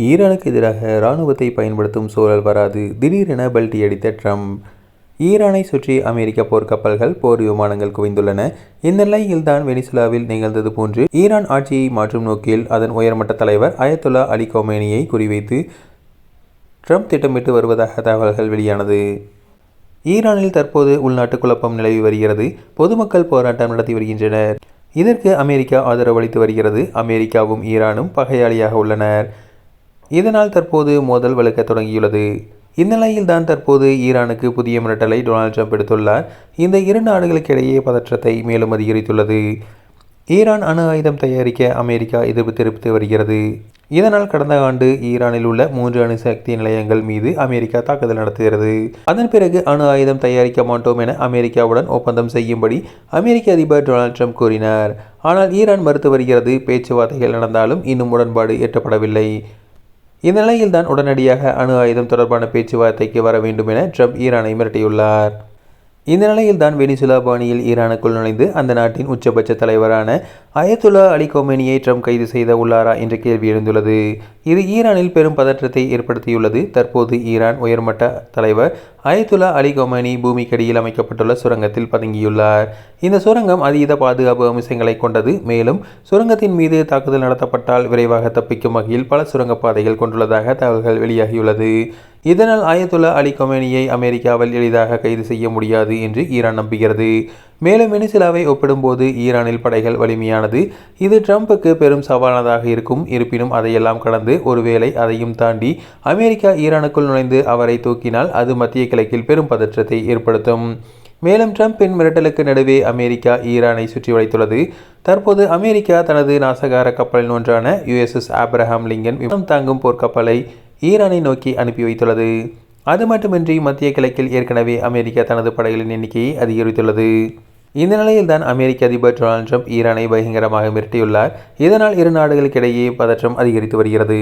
ஈரானுக்கு எதிராக இராணுவத்தை பயன்படுத்தும் சூழல் வராது, திடீரென பல்டி அடித்த ட்ரம்ப். ஈரானை சுற்றி அமெரிக்க போர்க்கப்பல்கள், போர் விமானங்கள் குவிந்துள்ளன. இந்த நிலையில்தான் வெனிசுலாவில் நிகழ்ந்தது போன்று ஈரான் ஆட்சியை மாற்றும் நோக்கில் அதன் உயர்மட்ட தலைவர் அயத்துல்லா அலி கொமேனியை குறிவைத்து ட்ரம்ப் திட்டமிட்டு வருவதாக தகவல்கள் வெளியானது. ஈரானில் தற்போது உள்நாட்டு குழப்பம் நிலவி வருகிறது. பொதுமக்கள் போராட்டம் நடத்தி வருகின்றனர். இதற்கு அமெரிக்கா ஆதரவு அளித்து வருகிறது. அமெரிக்காவும் ஈரானும் பகையாளியாக உள்ளனர். இதனால் தற்போது மோதல் வலுக்க தொடங்கியுள்ளது. இந்நிலையில்தான் தற்போது ஈரானுக்கு புதிய மிரட்டலை டொனால்ட் ட்ரம்ப் எடுத்துள்ளார். இந்த இரு நாடுகளுக்கிடையே பதற்றத்தை மேலும் அதிகரித்துள்ளது. ஈரான் அணு ஆயுதம் தயாரிக்க அமெரிக்கா எதிர்ப்பு தெரிவித்து வருகிறது. இதனால் கடந்த ஆண்டு ஈரானில் உள்ள 3 அணுசக்தி நிலையங்கள் மீது அமெரிக்கா தாக்குதல் நடத்துகிறது. அதன் பிறகு அணு ஆயுதம் தயாரிக்க மாட்டோம் என அமெரிக்காவுடன் ஒப்பந்தம் செய்யும்படி அமெரிக்க அதிபர் டொனால்ட் ட்ரம்ப் கூறினார். ஆனால் ஈரான் மறுத்து வருகிறது. பேச்சுவார்த்தைகள் நடந்தாலும் இன்னும் உடன்பாடு எட்டப்படவில்லை. இந்நிலையில்தான் உடனடியாக அணு ஆயுதம் தொடர்பான பேச்சுவார்த்தைக்கு வர வேண்டும் என ட்ரம்ப் ஈரானை மிரட்டியுள்ளார். இந்த நிலையில்தான் வெனிசுலா பாணியில் ஈரானுக்குள் நுழைந்து அந்த நாட்டின் உச்சபட்ச தலைவரான அயத்துல்லா அலி கொமேனியை ட்ரம்ப் கைது செய்த உள்ளாரா என்ற கேள்வி எழுந்துள்ளது. இது ஈரானில் பெரும் பதற்றத்தை ஏற்படுத்தியுள்ளது. தற்போது ஈரான் உயர்மட்ட தலைவர் அயத்துல்லா அலி கொமேனி பூமிக்கடியில் அமைக்கப்பட்டுள்ள சுரங்கத்தில் பதுங்கியுள்ளார். இந்த சுரங்கம் அதீத பாதுகாப்பு அம்சங்களை கொண்டது. மேலும் சுரங்கத்தின் மீது தாக்குதல் நடத்தப்பட்டால் விரைவாக தப்பிக்கும் வகையில் பல சுரங்கப்பாதைகள் கொண்டுள்ளதாக தகவல்கள் வெளியாகியுள்ளது. இதனால் அயத்துல்லா அலி கொமேனியை அமெரிக்காவில் எளிதாக கைது செய்ய முடியாது என்று ஈரான் நம்புகிறது. மேலும் வெனிசுலாவை ஒப்பிடும்போது ஈரானில் படைகள் வலிமையானது. இது ட்ரம்புக்கு பெரும் சவாலானதாக இருக்கும். இருப்பினும் அதையெல்லாம் கடந்து ஒருவேளை அதையும் தாண்டி அமெரிக்கா ஈரானுக்குள் நுழைந்து அவரை தூக்கினால் அது மத்திய கிழக்கில் பெரும் பதற்றத்தை ஏற்படுத்தும். மேலும் ட்ரம்பின் மிரட்டலுக்கு நடுவே அமெரிக்கா ஈரானை சுற்றி வளைத்துள்ளது. தற்போது அமெரிக்கா தனது நாசகார கப்பலில் ஒன்றான USS ஆப்ரஹாம் லிங்கன் விமானம் தாங்கும் போர்க்கப்பலை ஈரானை நோக்கி அனுப்பி வைத்துள்ளது. அது மட்டுமின்றி மத்திய கிழக்கில் ஏற்கனவே அமெரிக்கா தனது படைகளின் எண்ணிக்கையை அதிகரித்துள்ளது. இந்த நிலையில்தான் அமெரிக்க அதிபர் டொனால்ட் ட்ரம்ப் ஈரானை பயங்கரமாக மிரட்டியுள்ளார். இதனால் இரு நாடுகளுக்கிடையே பதற்றம் அதிகரித்து வருகிறது.